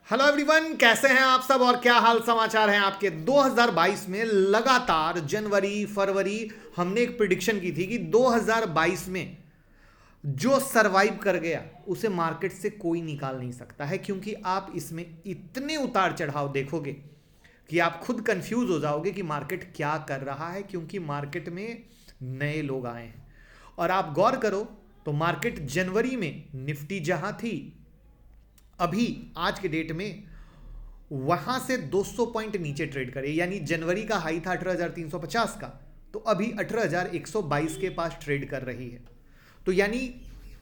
Hello everyone, कैसे हैं आप सब और क्या हाल समाचार हैं आपके। 2022 में लगातार जनवरी फरवरी हमने एक प्रिडिक्शन की थी कि 2022 में जो सरवाइव कर गया उसे मार्केट से कोई निकाल नहीं सकता है, क्योंकि आप इसमें इतने उतार चढ़ाव देखोगे कि आप खुद कंफ्यूज हो जाओगे कि मार्केट क्या कर रहा है, क्योंकि मार्केट में नए लोग आए हैं। और आप गौर करो तो मार्केट जनवरी में निफ्टी जहां थी, अभी आज के डेट में वहां से 200 पॉइंट नीचे ट्रेड करे, यानी जनवरी का हाई था 18,350 का, तो अभी 18,122 के पास ट्रेड कर रही है। तो यानी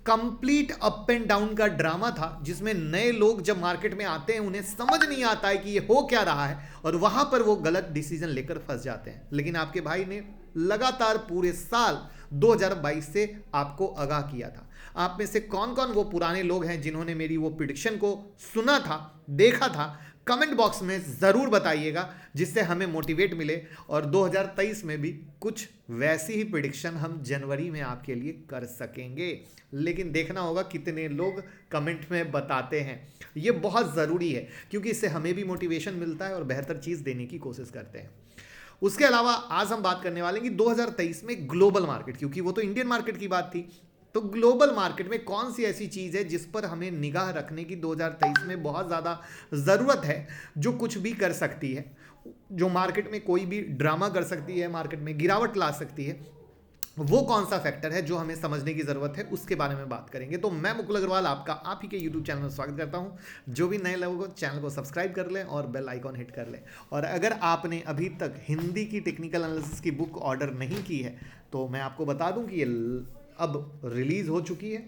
कंप्लीट अप एंड डाउन का ड्रामा था, जिसमें नए लोग जब मार्केट में आते हैं उन्हें समझ नहीं आता है कि ये हो क्या रहा है, और वहां पर वो गलत डिसीजन लेकर फंस जाते हैं। लेकिन आपके भाई ने लगातार पूरे साल 2022 से आपको आगाह किया था। आप में से कौन कौन वो पुराने लोग हैं जिन्होंने मेरी वो प्रिडिक्शन को सुना था, देखा था, कमेंट बॉक्स में ज़रूर बताइएगा, जिससे हमें मोटिवेट मिले और 2023 में भी कुछ वैसी ही प्रिडिक्शन हम जनवरी में आपके लिए कर सकेंगे। लेकिन देखना होगा कितने लोग कमेंट में बताते हैं, ये बहुत ज़रूरी है, क्योंकि इससे हमें भी मोटिवेशन मिलता है और बेहतर चीज़ देने की कोशिश करते हैं। उसके अलावा आज हम बात करने वाले हैं कि 2023 में ग्लोबल मार्केट, क्योंकि वो तो इंडियन मार्केट की बात थी, तो ग्लोबल मार्केट में कौन सी ऐसी चीज़ है जिस पर हमें निगाह रखने की 2023 में बहुत ज़्यादा ज़रूरत है, जो कुछ भी कर सकती है, जो मार्केट में कोई भी ड्रामा कर सकती है, मार्केट में गिरावट ला सकती है। वो कौन सा फैक्टर है जो हमें समझने की ज़रूरत है, उसके बारे में बात करेंगे। तो मैं मुकुल अग्रवाल आपका आप ही के यूट्यूब चैनल में स्वागत करता हूं। जो भी नए लोगों को चैनल को सब्सक्राइब कर लें और बेल आइकॉन हिट कर लें। और अगर आपने अभी तक हिंदी की टेक्निकल एनालिसिस की बुक ऑर्डर नहीं की है तो मैं आपको बता दूं कि ये अब रिलीज़ हो चुकी है,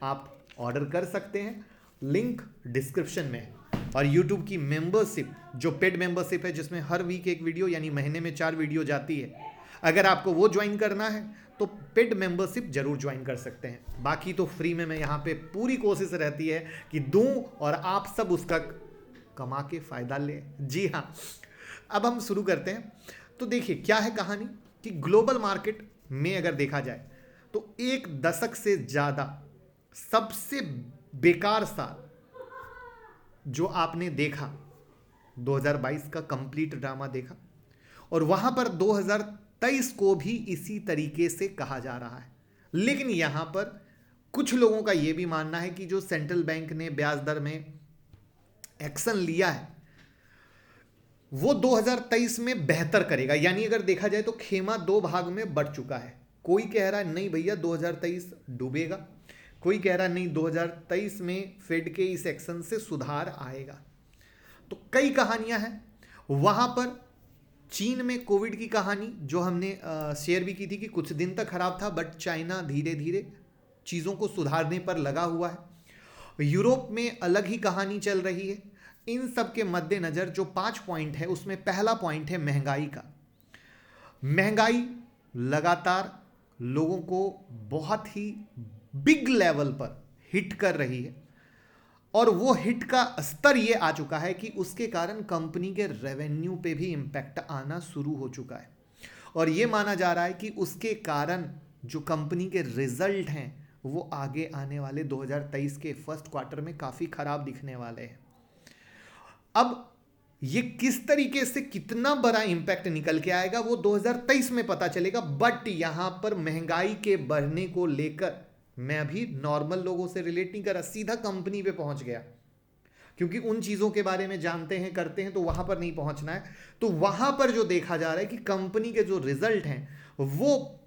आप ऑर्डर कर सकते हैं, लिंक डिस्क्रिप्शन में है। और यूट्यूब की मेंबरशिप, जो पेड मेंबरशिप है, जिसमें हर वीक एक वीडियो यानी महीने में 4 वीडियो जाती है, अगर आपको वो ज्वाइन करना है तो पेड मेंबरशिप जरूर ज्वाइन कर सकते हैं। बाकी तो फ्री में मैं यहाँ पे पूरी कोशिश रहती है कि दूं और आप सब उसका कमा के फायदा लें। जी हाँ, अब हम शुरू करते हैं। तो देखिए क्या है कहानी कि ग्लोबल मार्केट में अगर देखा जाए तो एक दशक से ज़्यादा सबसे बेकार साल जो आपने देखा, 2022 का कंप्लीट ड्रामा देखा, और वहां पर 2023 को भी इसी तरीके से कहा जा रहा है। लेकिन यहां पर कुछ लोगों का यह भी मानना है कि जो सेंट्रल बैंक ने ब्याज दर में एक्शन लिया है वो 2023 में बेहतर करेगा। यानी अगर देखा जाए तो खेमा 2 भाग में बढ़ चुका है। कोई कह रहा है नहीं भैया 2023 डूबेगा, कोई कह रहा है नहीं 2023 में फेड के इस एक्शन से सुधार आएगा। तो कई कहानियां हैं वहां पर। चीन में कोविड की कहानी जो हमने शेयर भी की थी कि कुछ दिन तक खराब था, बट चाइना धीरे धीरे चीज़ों को सुधारने पर लगा हुआ है। यूरोप में अलग ही कहानी चल रही है। इन सब के मद्देनज़र जो 5 पॉइंट है उसमें पहला पॉइंट है महंगाई का। महंगाई लगातार लोगों को बहुत ही बिग लेवल पर हिट कर रही है, और वो हिट का स्तर ये आ चुका है कि उसके कारण कंपनी के रेवेन्यू पे भी इम्पैक्ट आना शुरू हो चुका है। और ये माना जा रहा है कि उसके कारण जो कंपनी के रिजल्ट हैं वो आगे आने वाले 2023 के फर्स्ट क्वार्टर में काफ़ी खराब दिखने वाले हैं। अब ये किस तरीके से कितना बड़ा इंपैक्ट निकल के आएगा वो 2023 में पता चलेगा। बट यहां पर महंगाई के बढ़ने को लेकर मैं अभी नॉर्मल लोगों से रिलेट नहीं कर रहा, सीधा कंपनी पे पहुंच गया, क्योंकि उन चीज़ों के बारे में जानते हैं, करते हैं, तो वहां पर नहीं पहुंचना है। तो वहां पर जो देखा जा रहा है कि कंपनी के जो रिजल्ट हैं वो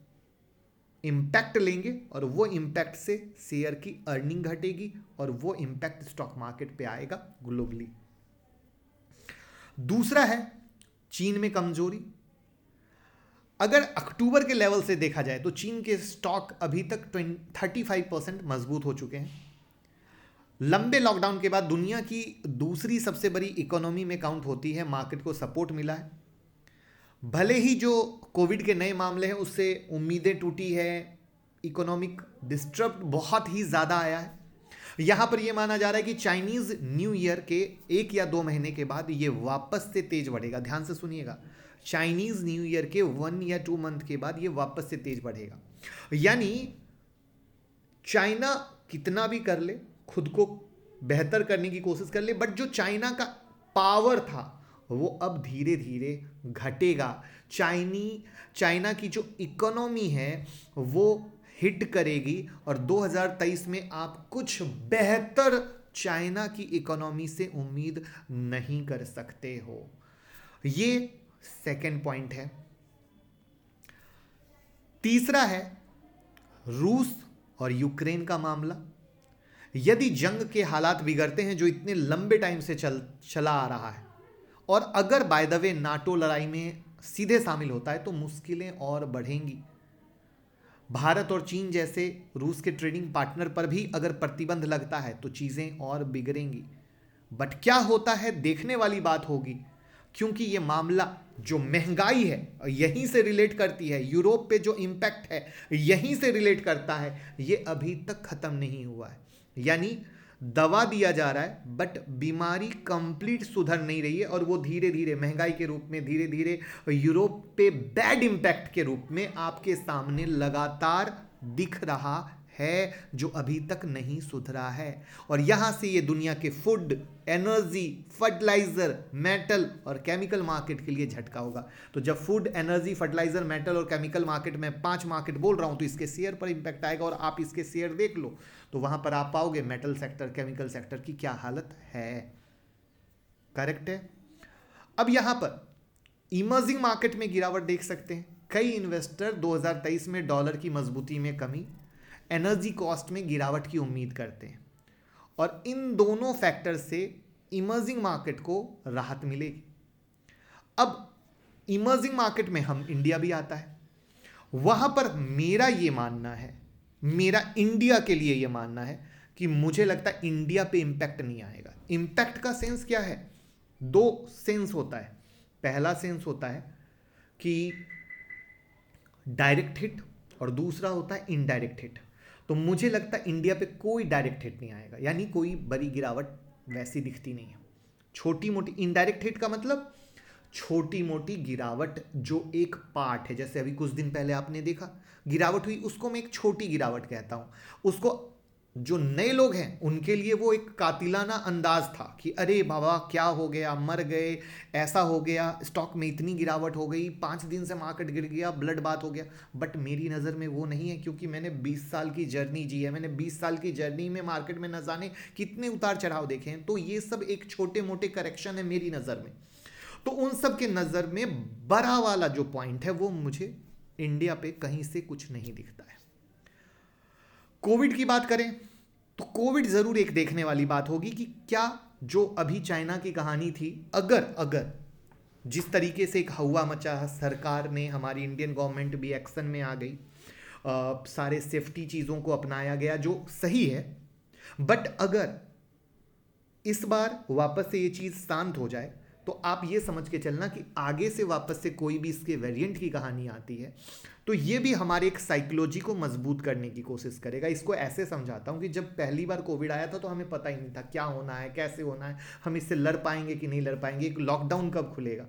इम्पैक्ट लेंगे, और वो इम्पैक्ट से शेयर की अर्निंग घटेगी, और वो इम्पैक्ट स्टॉक मार्केट पे आएगा ग्लोबली। दूसरा है चीन में कमजोरी। अगर अक्टूबर के लेवल से देखा जाए तो चीन के स्टॉक अभी तक 35% मजबूत हो चुके हैं। लंबे लॉकडाउन के बाद दुनिया की दूसरी सबसे बड़ी इकोनॉमी में काउंट होती है, मार्केट को सपोर्ट मिला है। भले ही जो कोविड के नए मामले हैं उससे उम्मीदें टूटी है, इकोनॉमिक डिस्टर्ब बहुत ही ज़्यादा आया है। यहां पर यह माना जा रहा है कि चाइनीज न्यू ईयर के 1 या 2 महीने के बाद ये वापस से तेज बढ़ेगा। ध्यान से सुनिएगा, चाइनीज न्यू ईयर के 1 या 2 मंथ के बाद ये वापस से तेज बढ़ेगा। यानी चाइना कितना भी कर ले, खुद को बेहतर करने की कोशिश कर ले, बट जो चाइना का पावर था वो अब धीरे धीरे घटेगा। चाइना की जो इकोनॉमी है वो हिट करेगी और 2023 में आप कुछ बेहतर चाइना की इकोनॉमी से उम्मीद नहीं कर सकते हो। ये सेकंड पॉइंट है। तीसरा है रूस और यूक्रेन का मामला। यदि जंग के हालात बिगड़ते हैं जो इतने लंबे टाइम से चला आ रहा है, और अगर बाय द वे नाटो लड़ाई में सीधे शामिल होता है तो मुश्किलें और बढ़ेंगी। भारत और चीन जैसे रूस के ट्रेडिंग पार्टनर पर भी अगर प्रतिबंध लगता है तो चीजें और बिगड़ेंगी। बट क्या होता है देखने वाली बात होगी, क्योंकि ये मामला जो महंगाई है यहीं से रिलेट करती है, यूरोप पे जो इंपैक्ट है यहीं से रिलेट करता है, ये अभी तक खत्म नहीं हुआ है। यानी दवा दिया जा रहा है बट बीमारी कंप्लीट सुधर नहीं रही है, और वो धीरे धीरे महंगाई के रूप में धीरे धीरे यूरोप पे बैड इंपैक्ट के रूप में आपके सामने लगातार दिख रहा है, जो अभी तक नहीं सुधरा है। और यहां से ये दुनिया के फूड, एनर्जी, फर्टिलाइजर, मेटल और केमिकल मार्केट के लिए झटका होगा। तो जब फूड, एनर्जी, फर्टिलाइजर, मेटल और केमिकल मार्केट में 5 मार्केट बोल रहा हूं तो इसके शेयर पर इंपैक्ट आएगा, और आप इसके शेयर देख लो तो वहां पर आप पाओगे मेटल सेक्टर, केमिकल सेक्टर की क्या हालत है। करेक्ट है। अब यहां पर इमर्जिंग मार्केट में गिरावट देख सकते हैं। कई इन्वेस्टर 2023 में डॉलर की मजबूती में कमी, एनर्जी कॉस्ट में गिरावट की उम्मीद करते हैं, और इन दोनों फैक्टर से इमर्जिंग मार्केट को राहत मिलेगी। अब इमर्जिंग मार्केट में हम इंडिया भी आता है। वहां पर मेरा ये मानना है, मेरा इंडिया के लिए ये मानना है कि मुझे लगता है इंडिया पे इंपैक्ट नहीं आएगा। इंपैक्ट का सेंस क्या है? 2 सेंस होता है। पहला सेंस होता है कि डायरेक्ट हिट, और दूसरा होता है इनडायरेक्ट हिट। तो मुझे लगता है इंडिया पे कोई डायरेक्ट हिट नहीं आएगा, यानी कोई बड़ी गिरावट वैसी दिखती नहीं है। छोटी मोटी इनडायरेक्ट हिट का मतलब छोटी मोटी गिरावट जो एक पार्ट है, जैसे अभी कुछ दिन पहले आपने देखा गिरावट हुई, उसको मैं एक छोटी गिरावट कहता हूं। उसको जो नए लोग हैं उनके लिए वो एक कातिलाना अंदाज था कि अरे बाबा क्या हो गया, मर गए, ऐसा हो गया, स्टॉक में इतनी गिरावट हो गई, 5 दिन से मार्केट गिर गया, ब्लड बात हो गया। बट मेरी नज़र में वो नहीं है, क्योंकि मैंने 20 साल की जर्नी जी है। मैंने 20 साल की जर्नी में मार्केट में न जाने कितने उतार चढ़ाव देखे हैं। तो ये सब एक छोटे मोटे करेक्शन है मेरी नज़र में। तो उन सब के नज़र में बड़ा वाला जो पॉइंट है वो मुझे इंडिया पे कहीं से कुछ नहीं दिखता है। कोविड की बात करें तो कोविड जरूर एक देखने वाली बात होगी कि क्या जो अभी चाइना की कहानी थी, अगर जिस तरीके से एक हवा मचा, सरकार ने, हमारी इंडियन गवर्नमेंट भी एक्शन में आ गई, सारे सेफ्टी चीज़ों को अपनाया गया जो सही है, बट अगर इस बार वापस से ये चीज़ शांत हो जाए तो आप ये समझ के चलना कि आगे से वापस से कोई भी इसके वेरिएंट की कहानी आती है तो ये भी हमारे एक साइकोलॉजी को मजबूत करने की कोशिश करेगा। इसको ऐसे समझाता हूँ कि जब पहली बार कोविड आया था तो हमें पता ही नहीं था क्या होना है, कैसे होना है, हम इससे लड़ पाएंगे कि नहीं लड़ पाएंगे, एक लॉकडाउन कब खुलेगा।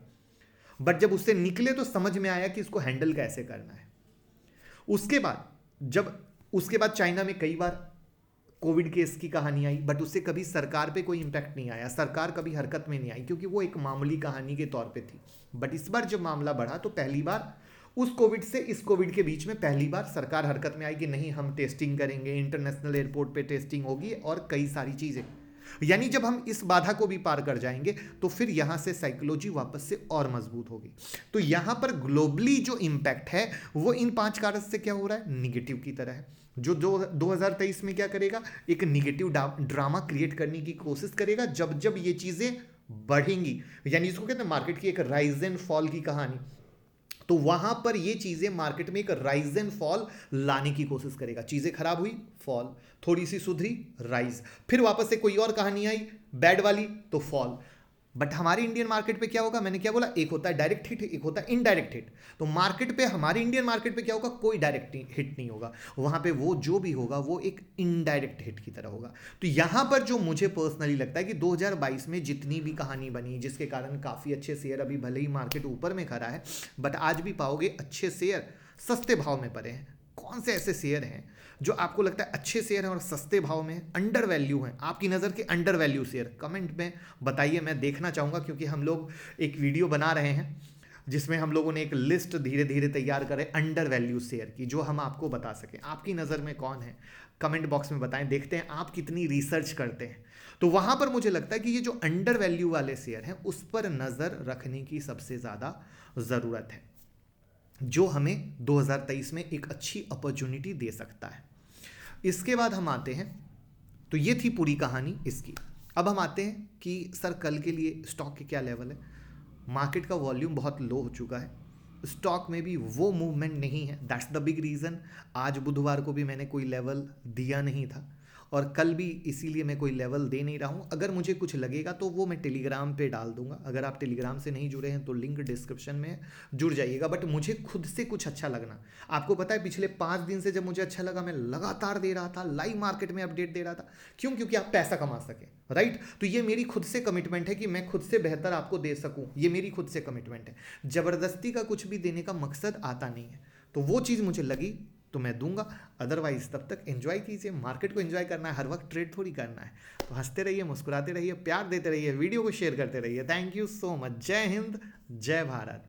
बट जब उससे निकले तो समझ में आया कि इसको हैंडल कैसे करना है। उसके बाद चाइना में कई बार कोविड केस की कहानी आई, बट उससे कभी सरकार पे कोई इंपैक्ट नहीं आया, सरकार कभी हरकत में नहीं आई, क्योंकि वो एक मामूली कहानी के तौर पे थी। बट इस बार जब मामला बढ़ा तो पहली बार उस कोविड से इस कोविड के बीच में पहली बार सरकार हरकत में आई कि नहीं, हम टेस्टिंग करेंगे, इंटरनेशनल एयरपोर्ट पे टेस्टिंग होगी और कई सारी चीज़ें। यानी जब हम इस बाधा को भी पार कर जाएंगे तो फिर यहाँ से साइकोलॉजी वापस से और मजबूत होगी। तो यहाँ पर ग्लोबली जो इम्पैक्ट है वो इन 5 कारण से क्या हो रहा है, निगेटिव की तरह है। जो 2023 में क्या करेगा, एक निगेटिव ड्रामा क्रिएट करने की कोशिश करेगा जब जब ये चीज़ें बढ़ेंगी। यानी इसको कहते हैं मार्केट की एक राइज एंड फॉल की कहानी। तो वहां पर ये चीजें मार्केट में एक राइज एंड फॉल लाने की कोशिश करेगा। चीजें खराब हुई, फॉल, थोड़ी सी सुधरी, राइज, फिर वापस से कोई और कहानी आई बैड वाली तो फॉल। बट हमारे इंडियन मार्केट पे क्या होगा, मैंने क्या बोला, एक होता है डायरेक्ट हिट, एक होता है इनडायरेक्ट हिट। तो मार्केट पे, हमारे इंडियन मार्केट पे क्या होगा, कोई डायरेक्ट हिट नहीं होगा, वहां पे वो जो भी होगा वो एक इनडायरेक्ट हिट की तरह होगा। तो यहां पर जो मुझे पर्सनली लगता है कि 2022 में जितनी भी कहानी बनी जिसके कारण काफी अच्छे शेयर, अभी भले ही मार्केट ऊपर में खड़ा है बट आज भी पाओगे अच्छे शेयर सस्ते भाव में पड़े हैं। कौन से ऐसे शेयर हैं जो आपको लगता है अच्छे शेयर हैं और सस्ते भाव में अंडर वैल्यू हैं, आपकी नज़र के अंडर वैल्यू शेयर? कमेंट में बताइए, मैं देखना चाहूँगा, क्योंकि हम लोग एक वीडियो बना रहे हैं जिसमें हम लोगों ने एक लिस्ट धीरे धीरे तैयार करे अंडर वैल्यू शेयर की, जो हम आपको बता सकें। आपकी नज़र में कौन है, कमेंट बॉक्स में बताएं, देखते हैं आप कितनी रिसर्च करते हैं। तो वहाँ पर मुझे लगता है कि ये जो अंडर वैल्यू वाले शेयर हैं उस पर नज़र रखने की सबसे ज़्यादा ज़रूरत है, जो हमें 2023 में एक अच्छी अपॉर्चुनिटी दे सकता है। इसके बाद हम आते हैं, तो ये थी पूरी कहानी इसकी। अब हम आते हैं कि सर कल के लिए स्टॉक के क्या लेवल है। मार्केट का वॉल्यूम बहुत लो हो चुका है, स्टॉक में भी वो मूवमेंट नहीं है, दैट्स द बिग रीज़न। आज बुधवार को भी मैंने कोई लेवल दिया नहीं था और कल भी इसीलिए मैं कोई लेवल दे नहीं रहा हूँ। अगर मुझे कुछ लगेगा तो वो मैं टेलीग्राम पे डाल दूंगा। अगर आप टेलीग्राम से नहीं जुड़े हैं तो लिंक डिस्क्रिप्शन में जुड़ जाइएगा। बट मुझे खुद से कुछ अच्छा लगना, आपको पता है पिछले 5 दिन से जब मुझे अच्छा लगा मैं लगातार दे रहा था, लाइव मार्केट में अपडेट दे रहा था। क्यों? क्योंकि आप पैसा कमा सके, राइट? तो ये मेरी खुद से कमिटमेंट है कि मैं खुद से बेहतर आपको दे सकूँ, ये मेरी खुद से कमिटमेंट है। ज़बरदस्ती का कुछ भी देने का मकसद आता नहीं है, तो वो चीज़ मुझे लगी तो मैं दूंगा। अदरवाइज तब तक एंजॉय कीजिए, मार्केट को एंजॉय करना है, हर वक्त ट्रेड थोड़ी करना है। तो हंसते रहिए, मुस्कुराते रहिए, प्यार देते रहिए, वीडियो को शेयर करते रहिए। Thank you so much. जय हिंद, जय भारत।